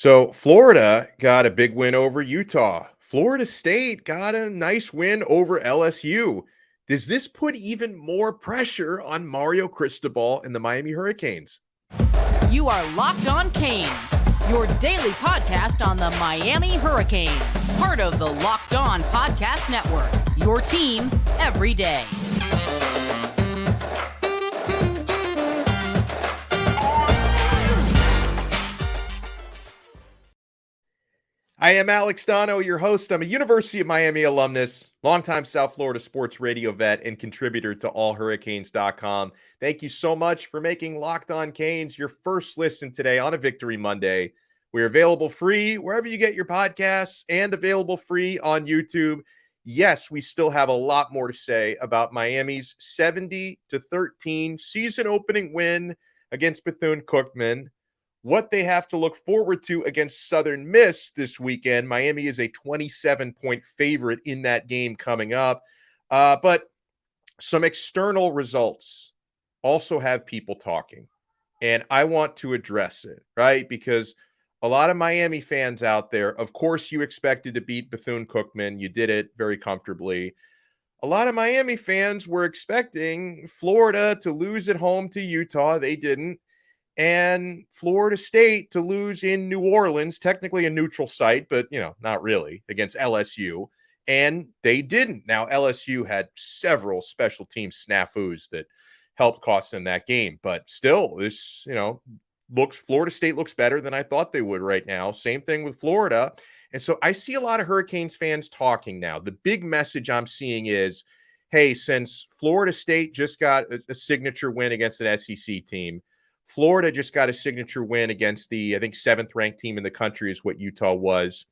So Florida got a big win over Utah. Florida State got a nice win over LSU. Does this put even more pressure on Mario Cristobal and the Miami Hurricanes? You are Locked On Canes, your daily podcast on the Miami Hurricanes, part of the Locked On Podcast Network, your team every day. I am Alex Donno, your host. I'm a University of Miami alumnus, longtime South Florida sports radio vet, and contributor to allhurricanes.com. Thank you so much for making Locked On Canes your first listen today on a Victory Monday. We're available free wherever you get your podcasts and available free on YouTube. Yes, we still have a lot more to say about Miami's 70-13 season opening win against Bethune-Cookman. What they have to look forward to against Southern Miss this weekend. Miami is a 27-point favorite in that game coming up. But some external results also have people talking. And I want to address it, right? Because a lot of Miami fans out there, of course, you expected to beat Bethune-Cookman. You did it very comfortably. A lot of Miami fans were expecting Florida to lose at home to Utah. They didn't. And Florida State to lose in New Orleans, technically a neutral site, but, not really, against LSU. And they didn't. Now, LSU had several special team snafus that helped cost them that game. But still, this, Florida State looks better than I thought they would right now. Same thing with Florida. And so I see a lot of Hurricanes fans talking now. The big message I'm seeing is, hey, since Florida State just got a signature win against an SEC team, Florida just got a signature win against the, I think, 7th-ranked team in the country is what Utah was.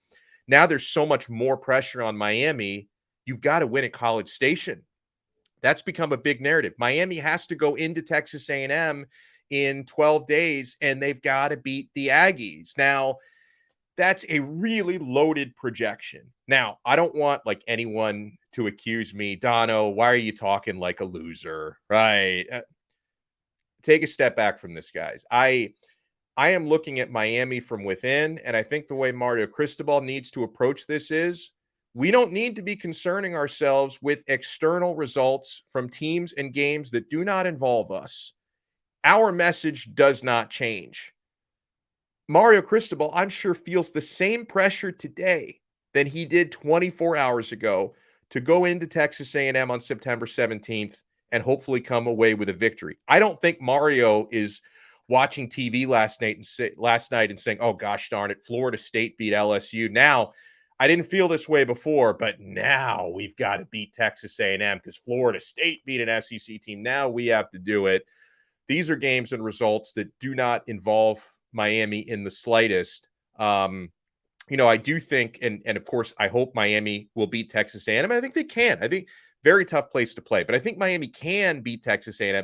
Now there's so much more pressure on Miami. You've got to win at College Station. That's become a big narrative. Miami has to go into Texas A&M in 12 days, and they've got to beat the Aggies. Now, that's a really loaded projection. Now, I don't want anyone to accuse me, Dono, why are you talking like a loser, right? Take a step back from this, guys. I am looking at Miami from within, and I think the way Mario Cristobal needs to approach this is we don't need to be concerning ourselves with external results from teams and games that do not involve us. Our message does not change. Mario Cristobal, I'm sure, feels the same pressure today than he did 24 hours ago to go into Texas A&M on September 17th and hopefully come away with a victory. I don't think Mario is watching TV last night and saying, oh, gosh darn it, Florida State beat LSU. Now, I didn't feel this way before, but now we've got to beat Texas A&M because Florida State beat an SEC team. Now we have to do it. These are games and results that do not involve Miami in the slightest. I do think, and of course, I hope Miami will beat Texas A&M. I think they can. I think very tough place to play, but I think Miami can beat Texas A&M.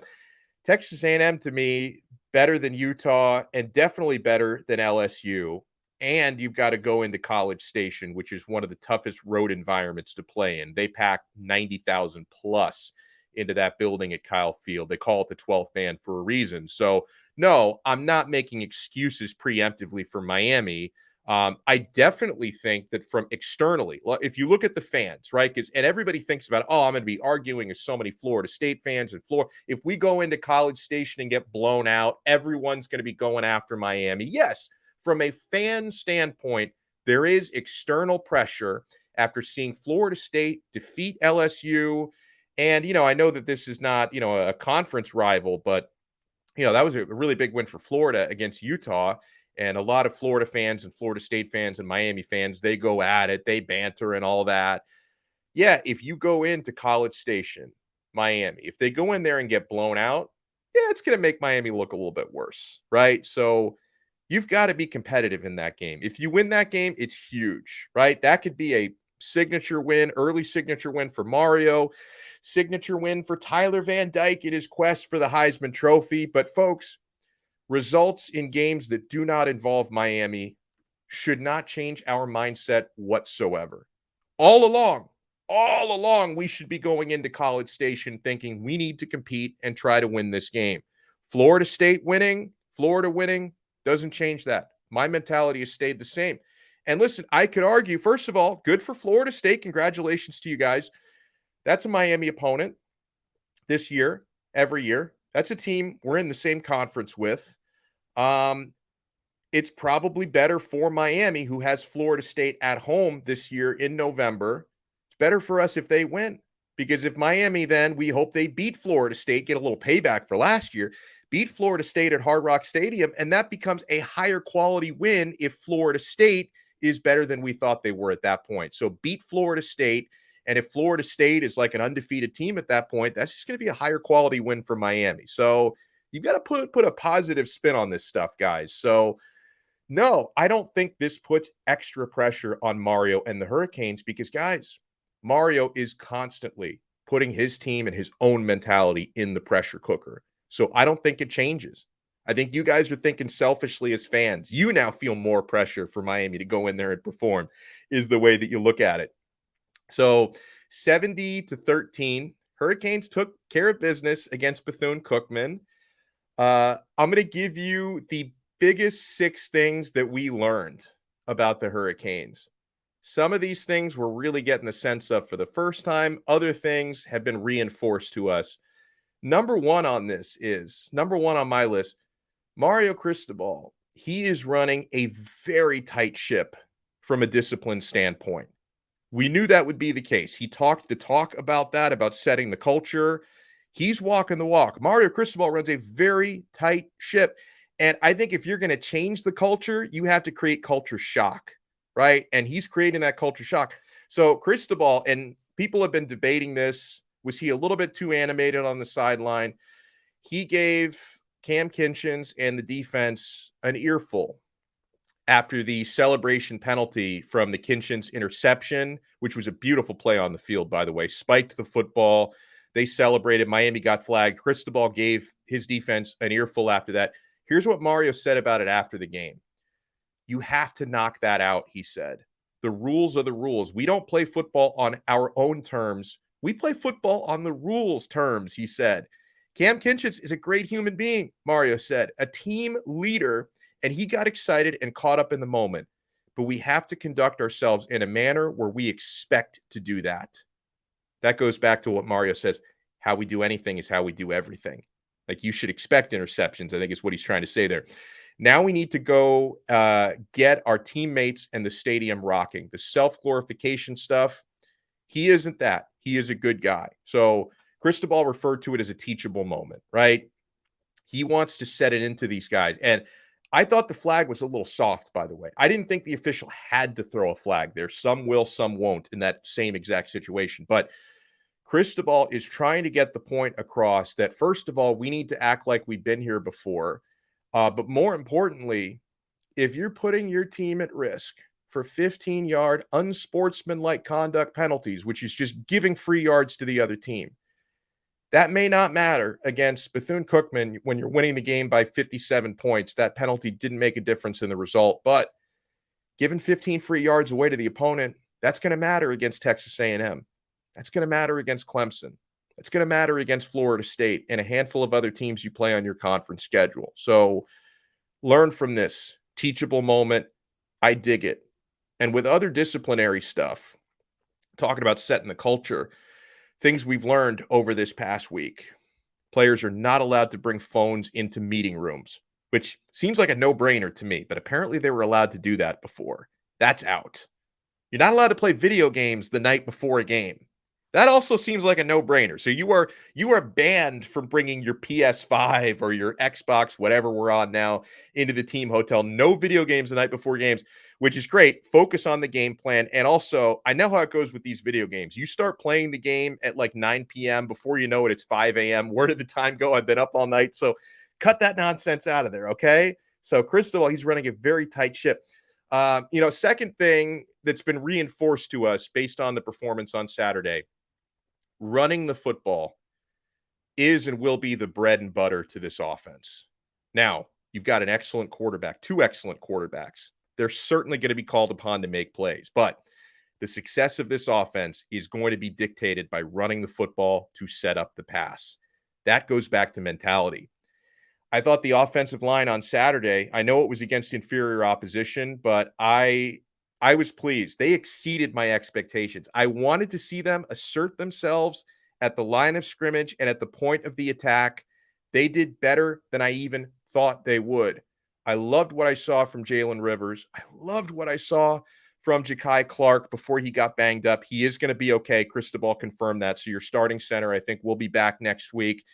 Texas A&M, to me, better than Utah and definitely better than LSU. And you've got to go into College Station, which is one of the toughest road environments to play in. They pack 90,000 plus into that building at Kyle Field. They call it the 12th man for a reason. So, no, I'm not making excuses preemptively for Miami. I definitely think that from externally, if you look at the fans, right? And everybody thinks about, I'm going to be arguing with so many Florida State fans and Florida. If we go into College Station and get blown out, everyone's going to be going after Miami. Yes, from a fan standpoint, there is external pressure after seeing Florida State defeat LSU. And, I know that this is not, a conference rival, but, that was a really big win for Florida against Utah. And a lot of Florida fans and Florida State fans and Miami fans, they go at it, they banter and all that. Yeah, if you go into College Station, Miami, if they go in there and get blown out, yeah, it's going to make Miami look a little bit worse, right? So you've got to be competitive in that game. If you win that game, it's huge, right? That could be a signature win, early signature win for Mario, signature win for Tyler Van Dyke in his quest for the Heisman Trophy. But folks, results in games that do not involve Miami should not change our mindset whatsoever. All along, we should be going into College Station thinking we need to compete and try to win this game. Florida State winning, Florida winning, doesn't change that. My mentality has stayed the same. And listen, I could argue, first of all, good for Florida State. Congratulations to you guys. That's a Miami opponent this year, every year. That's a team we're in the same conference with. It's probably better for Miami, who has Florida State at home this year in November. It's better for us if they win, because if Miami, then we hope they beat Florida State, get a little payback for last year, beat Florida State at Hard Rock Stadium, and that becomes a higher quality win if Florida State is better than we thought they were at that point. So beat Florida State, and if Florida State is like an undefeated team at that point, that's just going to be a higher quality win for Miami. So you got to put a positive spin on this stuff, guys. So no, I don't think this puts extra pressure on Mario and the Hurricanes because, guys, Mario is constantly putting his team and his own mentality in the pressure cooker. So I don't think it changes. I think you guys are thinking selfishly as fans. You now feel more pressure for Miami to go in there and perform, is the way that you look at it. So 70-13, Hurricanes took care of business against Bethune-Cookman. I'm going to give you the biggest 6 things that we learned about the Hurricanes. Some of these things we're really getting the sense of for the first time. Other things have been reinforced to us. Number one on my list, Mario Cristobal. He is running a very tight ship from a discipline standpoint. We knew that would be the case. He talked the talk about that, about setting the culture. He's walking the walk. Mario Cristobal runs a very tight ship. And I think if you're going to change the culture, you have to create culture shock, right? And he's creating that culture shock. So Cristobal, and people have been debating this, was he a little bit too animated on the sideline? He gave Cam Kinchins and the defense an earful after the celebration penalty from the Kinchins interception, which was a beautiful play on the field, by the way, spiked the football. They celebrated. Miami got flagged. Cristobal gave his defense an earful after that. Here's what Mario said about it after the game. You have to knock that out, he said. The rules are the rules. We don't play football on our own terms. We play football on the rules terms, he said. Cam Kinchins is a great human being, Mario said, a team leader, and he got excited and caught up in the moment. But we have to conduct ourselves in a manner where we expect to do that. That goes back to what Mario says. How we do anything is how we do everything. Like, you should expect interceptions, I think is what he's trying to say there. Now we need to go get our teammates and the stadium rocking. The self-glorification stuff, he isn't that. He is a good guy. So Cristobal referred to it as a teachable moment, right? He wants to set it into these guys. And I thought the flag was a little soft, by the way. I didn't think the official had to throw a flag there. Some will, some won't in that same exact situation. But Cristobal is trying to get the point across that, first of all, we need to act like we've been here before. But more importantly, if you're putting your team at risk for 15-yard unsportsmanlike conduct penalties, which is just giving free yards to the other team, that may not matter against Bethune-Cookman when you're winning the game by 57 points. That penalty didn't make a difference in the result. But giving 15 free yards away to the opponent, that's going to matter against Texas A&M. That's going to matter against Clemson. It's going to matter against Florida State and a handful of other teams you play on your conference schedule. So learn from this. Teachable moment. I dig it. And with other disciplinary stuff, talking about setting the culture, things we've learned over this past week. Players are not allowed to bring phones into meeting rooms, which seems like a no-brainer to me, but apparently they were allowed to do that before. That's out. You're not allowed to play video games the night before a game. That also seems like a no-brainer. So you are banned from bringing your PS5 or your Xbox, whatever we're on now, into the team hotel. No video games the night before games, which is great. Focus on the game plan. And also, I know how it goes with these video games. You start playing the game at like 9 p.m. Before you know it, it's 5 a.m. Where did the time go? I've been up all night. So cut that nonsense out of there, okay? So Cristobal, he's running a very tight ship. Second thing that's been reinforced to us based on the performance on Saturday, running the football is and will be the bread and butter to this offense. Now, you've got an excellent quarterback, 2 excellent quarterbacks. They're certainly going to be called upon to make plays, but the success of this offense is going to be dictated by running the football to set up the pass. That goes back to mentality. I thought the offensive line on Saturday, I know it was against inferior opposition, but I was pleased. They exceeded my expectations. I wanted to see them assert themselves at the line of scrimmage and at the point of the attack. They did better than I even thought they would. I loved what I saw from Jalen Rivers. I loved what I saw from Ja'Kai Clark before he got banged up. He is going to be okay. Cristobal confirmed that. So your starting center, I think, will be back next week.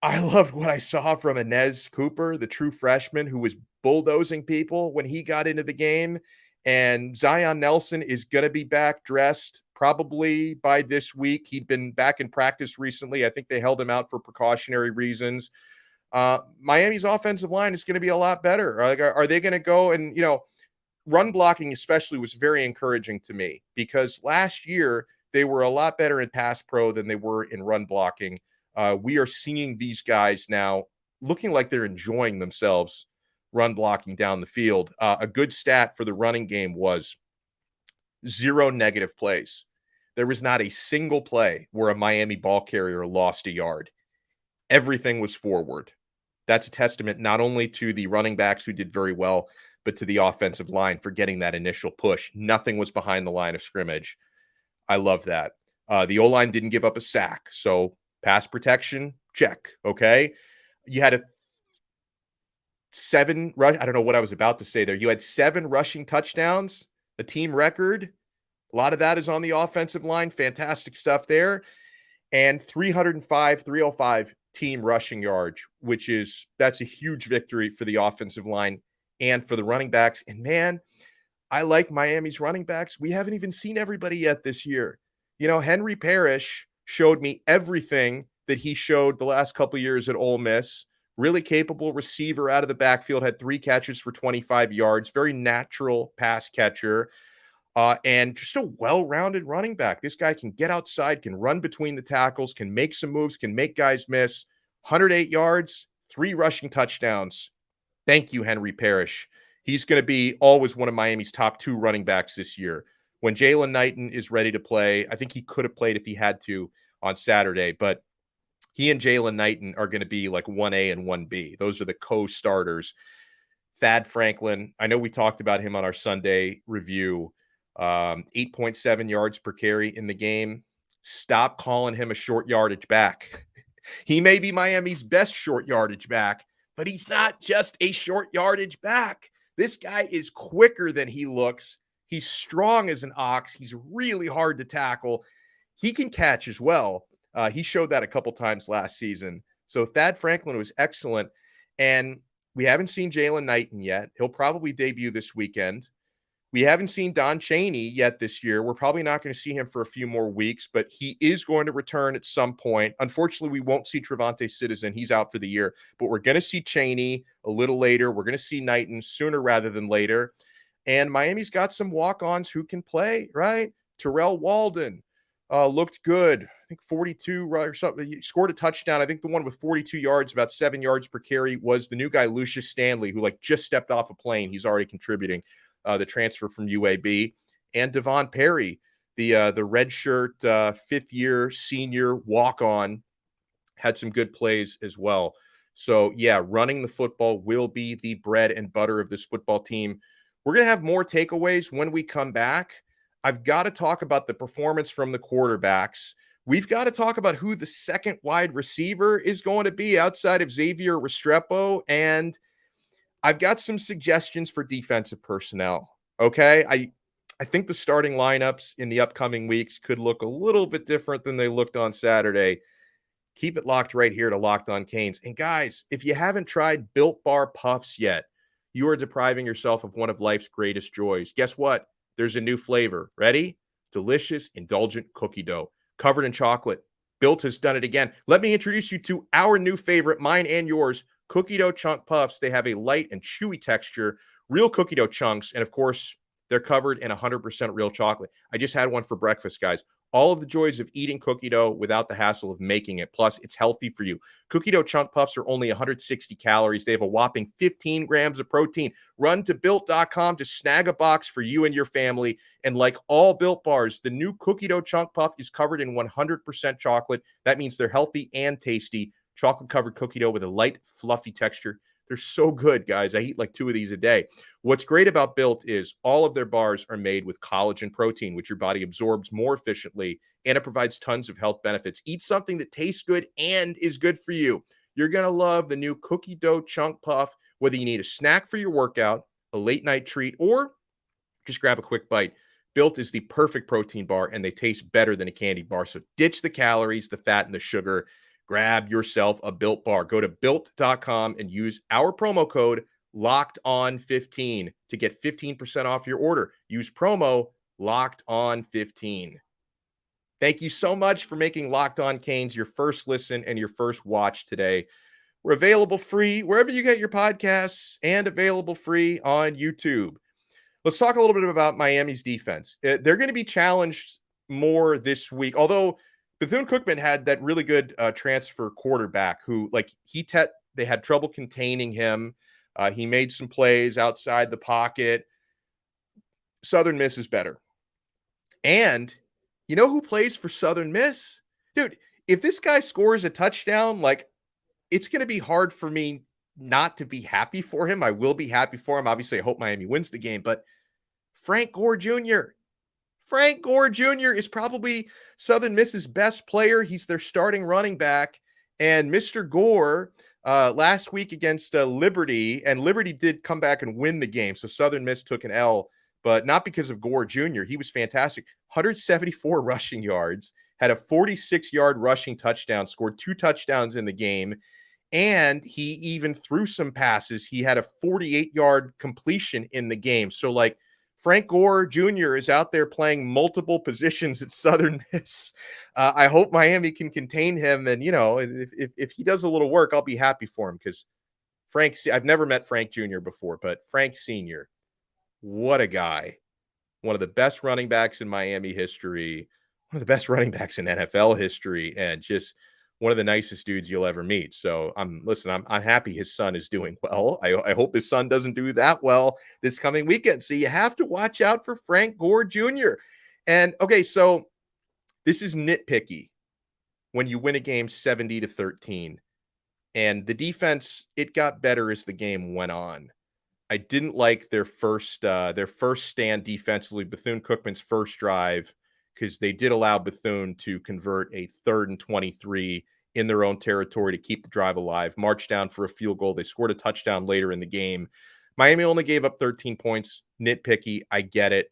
I loved what I saw from Inez Cooper, the true freshman who was bulldozing people when he got into the game. And Zion Nelson is going to be back dressed probably by this week. He'd been back in practice recently. I think they held him out for precautionary reasons. Miami's offensive line is going to be a lot better. Are they going to go and, run blocking especially was very encouraging to me because last year they were a lot better in pass pro than they were in run blocking. We are seeing these guys now looking like they're enjoying themselves run blocking down the field. A good stat for the running game was 0 negative plays. There was not a single play where a Miami ball carrier lost a yard. Everything was forward. That's a testament not only to the running backs who did very well, but to the offensive line for getting that initial push. Nothing was behind the line of scrimmage. I love that. The O-line didn't give up a sack. So pass protection, check. Okay. You had I don't know what I was about to say there. You had 7 rushing touchdowns, a team record. A lot of that is on the offensive line. Fantastic stuff there. And 305 team rushing yards, that's a huge victory for the offensive line and for the running backs. And man, I like Miami's running backs. We haven't even seen everybody yet this year. Henry Parrish showed me everything that he showed the last couple of years at Ole Miss. Really capable receiver out of the backfield, had 3 catches for 25 yards, very natural pass catcher, and just a well-rounded running back. This guy can get outside, can run between the tackles, can make some moves, can make guys miss. 108 yards, 3 rushing touchdowns. Thank you, Henry Parrish. He's going to be always one of Miami's top 2 running backs this year. When Jalen Knighton is ready to play, I think he could have played if he had to on Saturday, but he and Jalen Knighton are going to be like 1A and 1B. Those are the co-starters. Thad Franklin, I know we talked about him on our Sunday review. 8.7 yards per carry in the game. Stop calling him a short yardage back. He may be Miami's best short yardage back, but he's not just a short yardage back. This guy is quicker than he looks. He's strong as an ox. He's really hard to tackle. He can catch as well. He showed that a couple times last season. So Thad Franklin was excellent. And we haven't seen Jalen Knighton yet. He'll probably debut this weekend. We haven't seen Don Chaney yet this year. We're probably not going to see him for a few more weeks, but he is going to return at some point. Unfortunately, we won't see Trevante Citizen. He's out for the year, but we're going to see Chaney a little later. We're going to see Knighton sooner rather than later. And Miami's got some walk-ons who can play, right? Terrell Walden looked good. I think 42 or something. He scored a touchdown. I think the one with 42 yards, about 7 yards per carry, was the new guy, Lucius Stanley, who just stepped off a plane. He's already contributing. The transfer from UAB, and Devon Perry, the redshirt 5th-year senior walk-on, had some good plays as well. So, yeah, running the football will be the bread and butter of this football team. We're going to have more takeaways when we come back. I've got to talk about the performance from the quarterbacks. We've got to talk about who the second wide receiver is going to be outside of Xavier Restrepo, and I've got some suggestions for defensive personnel. Okay. I think the starting lineups in the upcoming weeks could look a little bit different than they looked on Saturday. Keep it locked right here to Locked On Canes. And guys, if you haven't tried Built Bar Puffs yet, you are depriving yourself of one of life's greatest joys. Guess what? There's a new flavor. Ready? Delicious, indulgent cookie dough covered in chocolate. Built has done it again. Let me introduce you to our new favorite, mine and yours, cookie dough chunk puffs. They have a light and chewy texture, real cookie dough chunks, and of course, they're covered in 100% real chocolate. I just had one for breakfast, guys. All of the joys of eating cookie dough without the hassle of making it. Plus, it's healthy for you. Cookie dough chunk puffs are only 160 calories. They have a whopping 15 grams of protein. Run to Built.com to snag a box for you and your family. And like all Built bars, the new cookie dough chunk puff is covered in 100% chocolate. That means they're healthy and tasty. chocolate-covered cookie dough with a light, fluffy texture. They're so good, guys. I eat like 2 of these a day. What's great about Built is all of their bars are made with collagen protein, which your body absorbs more efficiently, and it provides tons of health benefits. Eat something that tastes good and is good for you. You're going to love the new cookie dough chunk puff, whether you need a snack for your workout, a late night treat, or just grab a quick bite. Built is the perfect protein bar, and they taste better than a candy bar. So ditch the calories, the fat, and the sugar. Grab yourself a Built bar. Go to built.com and use our promo code LOCKEDON15 to get 15% off your order. Use promo LOCKEDON15. Thank you so much for making Locked On Canes your first listen and your first watch today. We're available free wherever you get your podcasts and available free on YouTube. Let's talk a little bit about Miami's defense. They're going to be challenged more this week, although Bethune-Cookman had that really good transfer quarterback who, they had trouble containing him. He made some plays outside the pocket. Southern Miss is better. And you know who plays for Southern Miss? Dude, if this guy scores a touchdown, it's going to be hard for me not to be happy for him. I will be happy for him. Obviously, I hope Miami wins the game, but Frank Gore Jr. Frank Gore Jr. is probably Southern Miss's best player. He's their starting running back. And Mr. Gore, last week against Liberty, and Liberty did come back and win the game. So Southern Miss took an L, but not because of Gore Jr. He was fantastic. 174 rushing yards, had a 46-yard rushing touchdown, scored 2 touchdowns in the game. And he even threw some passes. He had a 48-yard completion in the game. So, Frank Gore Jr. is out there playing multiple positions at Southern Miss. I hope Miami can contain him. And, if he does a little work, I'll be happy for him because I've never met Frank Jr. before, but Frank Sr., what a guy. One of the best running backs in Miami history, one of the best running backs in NFL history, and just one of the nicest dudes you'll ever meet. So I'm happy his son is doing well. I hope his son doesn't do that well this coming weekend. So you have to watch out for Frank Gore Jr. And okay, so this is nitpicky when you win a game 70-13. And the defense, it got better as the game went on. I didn't like their first stand defensively, Bethune-Cookman's first drive, because they did allow Bethune to convert a 3rd and 23 in their own territory to keep the drive alive, march down for a field goal. They scored a touchdown later in the game. Miami only gave up 13 points. Nitpicky, I get it.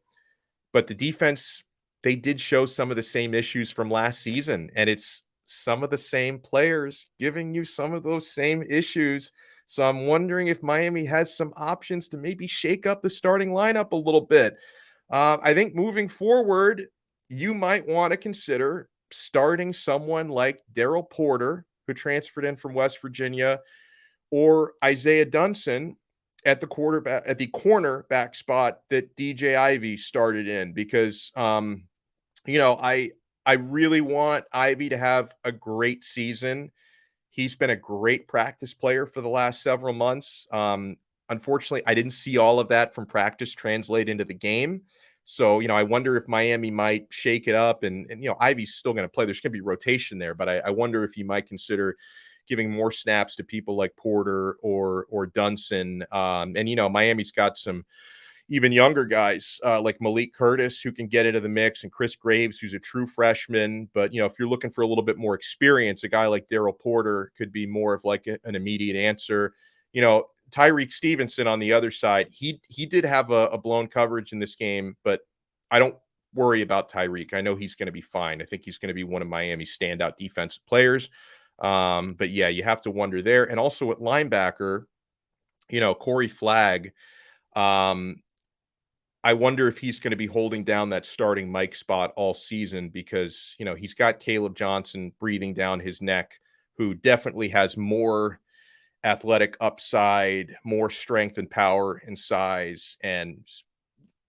But the defense, they did show some of the same issues from last season, and it's some of the same players giving you some of those same issues. So I'm wondering if Miami has some options to maybe shake up the starting lineup a little bit. I think moving forward, you might want to consider starting someone like Daryl Porter, who transferred in from West Virginia, or Isaiah Dunson at the cornerback spot that DJ Ivey started in, because I really want Ivey to have a great season. He's been a great practice player for the last several months. Unfortunately, I didn't see all of that from practice translate into the game. So, I wonder if Miami might shake it up and Ivey's still going to play. There's going to be rotation there, but I wonder if you might consider giving more snaps to people like Porter or Dunson. Miami's got some even younger guys like Malik Curtis, who can get into the mix, and Chris Graves, who's a true freshman. But, if you're looking for a little bit more experience, a guy like Daryl Porter could be more of an immediate answer. Tyreek Stevenson on the other side, he did have a blown coverage in this game, but I don't worry about Tyreek. I know he's going to be fine. I think he's going to be one of Miami's standout defensive players. But yeah, you have to wonder there. And also at linebacker, Corey Flagg, I wonder if he's going to be holding down that starting Mike spot all season, because, he's got Caleb Johnson breathing down his neck, who definitely has more athletic upside, more strength and power and size, and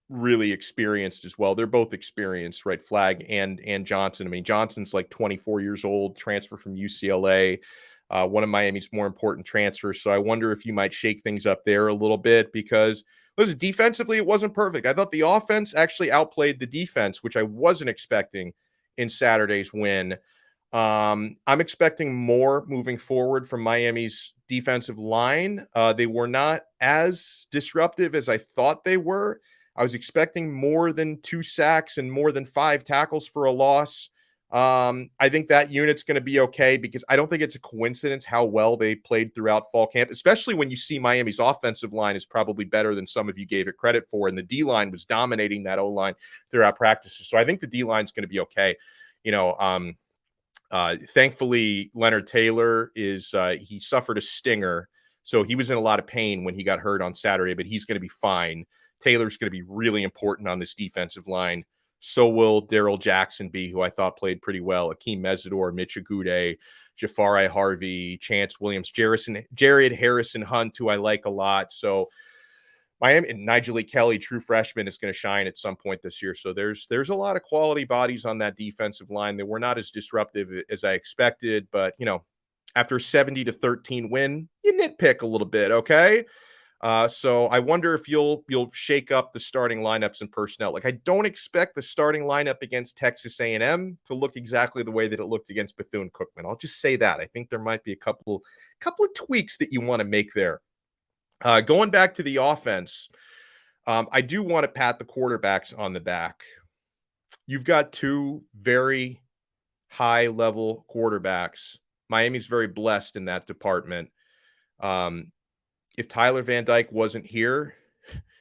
really experienced as well. They're both experienced, right? Flagg and Johnson. I mean, Johnson's 24 years old, transfer from UCLA, one of Miami's more important transfers. So I wonder if you might shake things up there a little bit, because listen, defensively, it wasn't perfect. I thought the offense actually outplayed the defense, which I wasn't expecting in Saturday's win. I'm expecting more moving forward from Miami's defensive line. They were not as disruptive as I thought they were. I was expecting more than 2 sacks and more than 5 tackles for a loss. I think that unit's going to be okay because I don't think it's a coincidence how well they played throughout fall camp, especially when you see Miami's offensive line is probably better than some of you gave it credit for. And the D line was dominating that O line throughout practices. So I think the D line's going to be okay. You know, thankfully, Leonard Taylor he suffered a stinger, so he was in a lot of pain when he got hurt on Saturday, but he's going to be fine. Taylor's going to be really important on this defensive line. So will Daryl Jackson be, who I thought played pretty well. Akeem Mesidor, Mitch Agude, Jafari Harvey, Chance Williams, Jared Harrison Hunt, who I like a lot. So Miami and Nigel Lee Kelly, true freshman, is going to shine at some point this year. So there's a lot of quality bodies on that defensive line that were not as disruptive as I expected. But after a 70-13 win, you nitpick a little bit, okay? So I wonder if you'll shake up the starting lineups and personnel. Like I don't expect the starting lineup against Texas A&M to look exactly the way that it looked against Bethune-Cookman. I'll just say that. I think there might be a couple of tweaks that you want to make there. Going back to the offense, I do want to pat the quarterbacks on the back. You've got 2 very high-level quarterbacks. Miami's very blessed in that department. If Tyler Van Dyke wasn't here,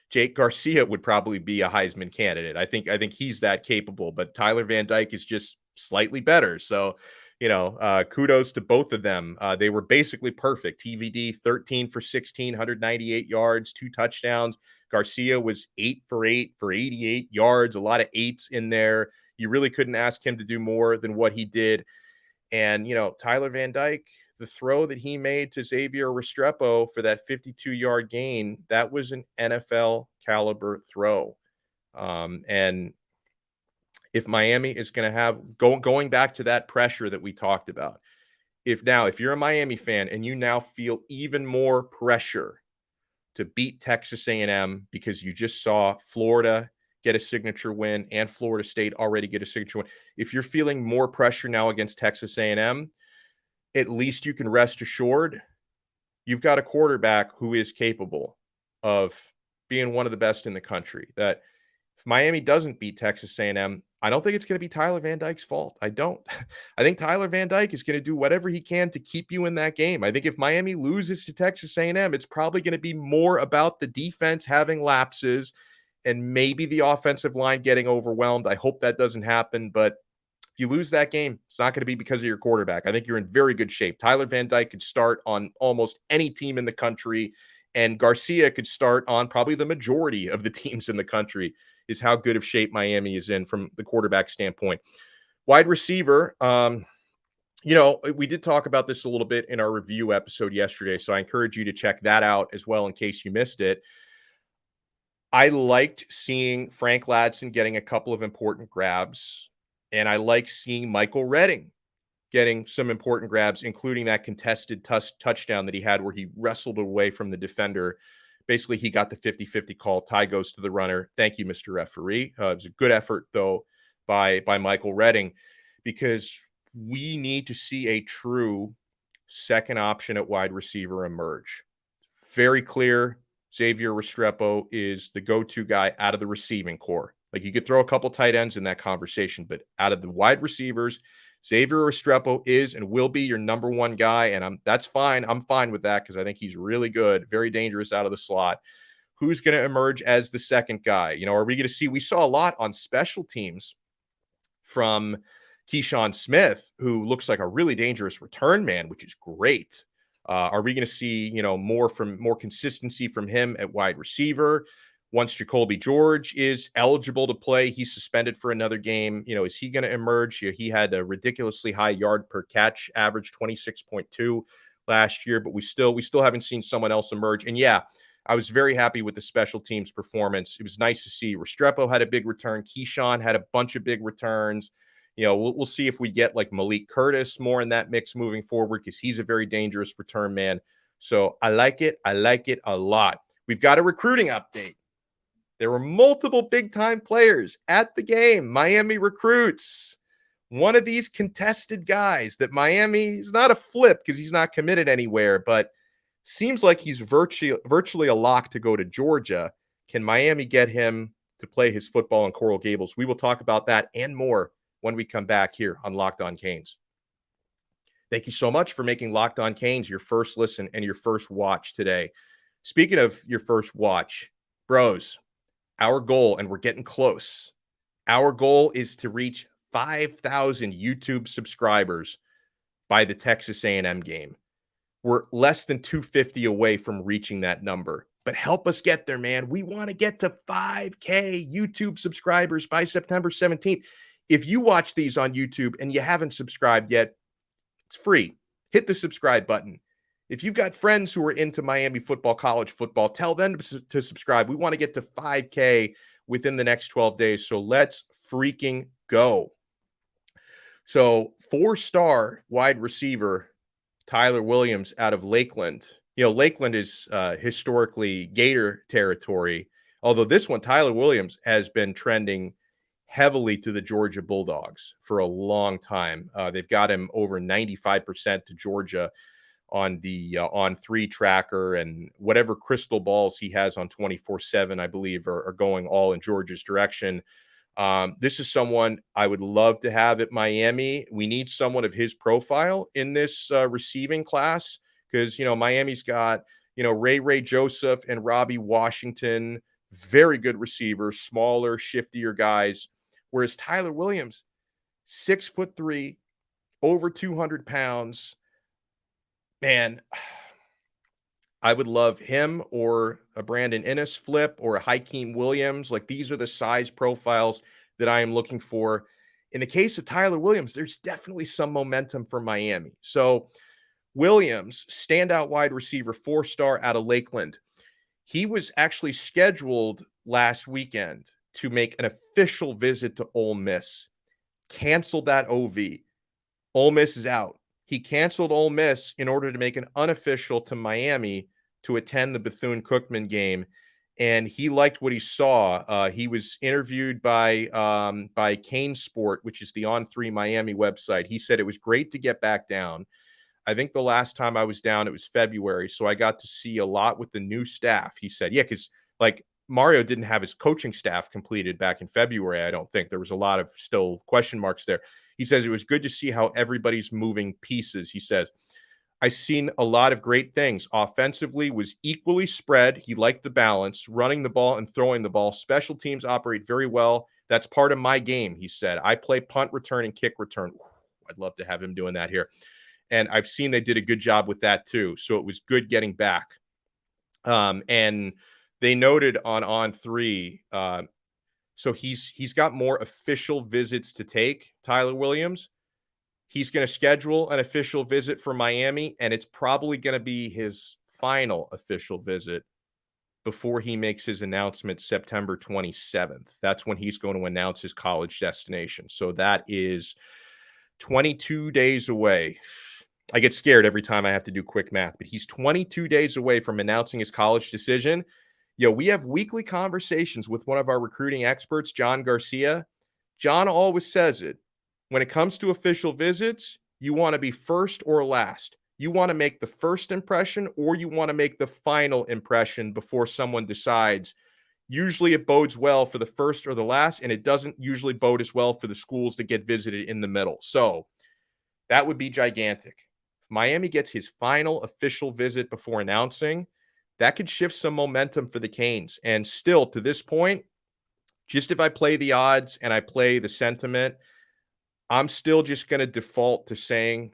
Jake Garcia would probably be a Heisman candidate. I think he's that capable, but Tyler Van Dyke is just slightly better. So, kudos to both of them. They were basically perfect. TVD 13 for 16, 198 yards, 2 touchdowns. Garcia was 8 for 8 for 88 yards, a lot of 8s in there. You really couldn't ask him to do more than what he did. And, Tyler Van Dyke, the throw that he made to Xavier Restrepo for that 52-yard gain, that was an NFL caliber throw. And if Miami is going to have going back to that pressure that we talked about, if you're a Miami fan and you now feel even more pressure to beat Texas A&M because you just saw Florida get a signature win and Florida State already get a signature win, if you're feeling more pressure now against Texas A&M, at least you can rest assured you've got a quarterback who is capable of being one of the best in the country. That if Miami doesn't beat Texas A&M, I don't think it's going to be Tyler Van Dyke's fault. I don't. I think Tyler Van Dyke is going to do whatever he can to keep you in that game. I think if Miami loses to Texas A&M, it's probably going to be more about the defense having lapses and maybe the offensive line getting overwhelmed. I hope that doesn't happen, but if you lose that game, it's not going to be because of your quarterback. I think you're in very good shape. Tyler Van Dyke could start on almost any team in the country, and Garcia could start on probably the majority of the teams in the country, is how good of shape Miami is in from the quarterback standpoint. Wide receiver, we did talk about this a little bit in our review episode yesterday, so I encourage you to check that out as well in case you missed it. I liked seeing Frank Ladson getting a couple of important grabs, and I like seeing Michael Redding getting some important grabs, including that contested touchdown that he had where he wrestled away from the defender. Basically, he got the 50-50 call. Tie goes to the runner. Thank you, Mr. Referee. It was a good effort, though, by Michael Redding, because we need to see a true second option at wide receiver emerge. Very clear, Xavier Restrepo is the go-to guy out of the receiving core. Like, you could throw a couple tight ends in that conversation, but out of the wide receivers, Xavier Restrepo is and will be your number one guy, and that's fine. I'm fine with that because I think he's really good, very dangerous out of the slot. Who's going to emerge as the second guy? Are we going to see? We saw a lot on special teams from Keyshawn Smith, who looks like a really dangerous return man, which is great. Are we going to see more consistency from him at wide receiver? Once Jacoby George is eligible to play, he's suspended for another game. Is he going to emerge? He had a ridiculously high yard per catch average, 26.2 last year, but we still haven't seen someone else emerge. And yeah, I was very happy with the special teams performance. It was nice to see Restrepo had a big return. Keyshawn had a bunch of big returns. We'll see if we get like Malik Curtis more in that mix moving forward, because he's a very dangerous return man. So I like it. I like it a lot. We've got a recruiting update. There were multiple big-time players at the game, Miami recruits. one of these contested guys that Miami is not a flip because he's not committed anywhere, but seems like he's virtually a lock to go to Georgia. Can Miami get him to play his football in Coral Gables? We will talk about that and more when we come back here on Locked On Canes. Thank you so much for making Locked On Canes your first listen and your first watch today. Speaking of your first watch, bros, our goal, and we're getting close, our goal is to reach 5,000 YouTube subscribers by the Texas A&M game. We're less than 250 away from reaching that number, but help us get there, man. We want to get to 5K YouTube subscribers by September 17th. If you watch these on YouTube and you haven't subscribed yet, it's free. Hit the subscribe button. If you've got friends who are into Miami football, college football, tell them to subscribe. We want to get to 5K within the next 12 days. So let's freaking go. So 4-star wide receiver Tyler Williams out of Lakeland. You know, Lakeland is historically Gator territory. Although this one, Tyler Williams, has been trending heavily to the Georgia Bulldogs for a long time. They've got him over 95% to Georgia on the On3 tracker, and whatever crystal balls he has on 24/7, I believe, are going all in Georgia's direction. This is someone I would love to have at Miami. We need someone of his profile in this receiving class because, you know, Miami's got, you know, Ray Joseph and Robbie Washington, very good receivers, smaller, shiftier guys. Whereas Tyler Williams, 6'3", over 200 pounds. Man, I would love him or a Brandon Innes flip or a Hakeem Williams. Like, these are the size profiles that I am looking for. In the case of Tyler Williams, there's definitely some momentum for Miami. So Williams, standout wide receiver, 4-star out of Lakeland. He was actually scheduled last weekend to make an official visit to Ole Miss. Canceled that OV. Ole Miss is out. He canceled Ole Miss in order to make an unofficial to Miami to attend the Bethune-Cookman game, and he liked what he saw. He was interviewed by Cane Sport, which is the On3 Miami website. He said it was great to get back down. I think the last time I was down, it was February, so I got to see a lot with the new staff. He said, yeah, because like Mario didn't have his coaching staff completed back in February, I don't think. There was a lot of still question marks there. He says it was good to see how everybody's moving pieces. He says, I seen a lot of great things. Offensively was equally spread. He liked the balance, running the ball and throwing the ball. Special teams operate very well. That's part of my game, he said. I play punt return and kick return. I'd love to have him doing that here. And I've seen they did a good job with that too. So it was good getting back. And they noted on On3, so he's got more official visits to take, Tyler Williams. He's going to schedule an official visit for Miami, and it's probably going to be his final official visit before he makes his announcement September 27th. That's when he's going to announce his college destination. So that is 22 days away. I get scared every time I have to do quick math, but he's 22 days away from announcing his college decision. We have weekly conversations with one of our recruiting experts, John Garcia. John always says it. When it comes to official visits, you want to be first or last. You want to make the first impression or you want to make the final impression before someone decides. Usually it bodes well for the first or the last, and it doesn't usually bode as well for the schools that get visited in the middle. So that would be gigantic. If Miami gets his final official visit before announcing, that could shift some momentum for the Canes. And still, to this point, just if I play the odds and I play the sentiment, I'm still just going to default to saying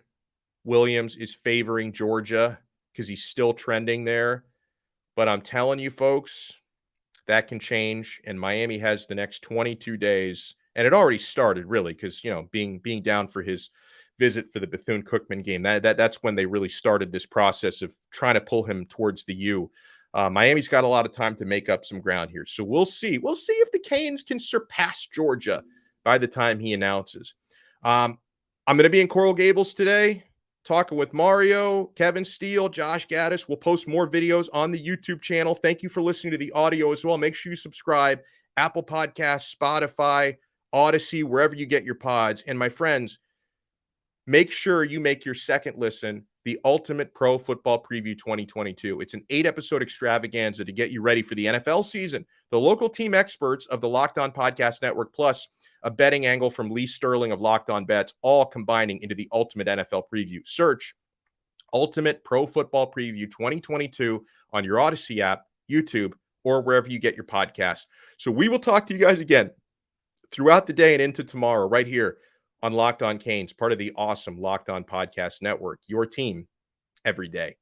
Williams is favoring Georgia because he's still trending there. But I'm telling you, folks, that can change. And Miami has the next 22 days. And it already started, really, because, you know, being down for his visit for the Bethune-Cookman game, that's when they really started this process of trying to pull him towards the U. Miami's got a lot of time to make up some ground here. So we'll see. We'll see if the Canes can surpass Georgia by the time he announces. I'm going to be in Coral Gables today, talking with Mario, Kevin Steele, Josh Gaddis. We'll post more videos on the YouTube channel. Thank you for listening to the audio as well. Make sure you subscribe. Apple Podcasts, Spotify, Odyssey, wherever you get your pods. And my friends, make sure you make your second listen the Ultimate Pro Football Preview 2022. It's an 8-episode extravaganza to get you ready for the NFL season. The local team experts of the Locked On Podcast Network, plus a betting angle from Lee Sterling of Locked On Bets, all combining into the Ultimate NFL Preview. Search Ultimate Pro Football Preview 2022 on your Odyssey app, YouTube, or wherever you get your podcasts. So we will talk to you guys again throughout the day and into tomorrow right here on Locked On Canes, part of the awesome Locked On Podcast Network, your team every day.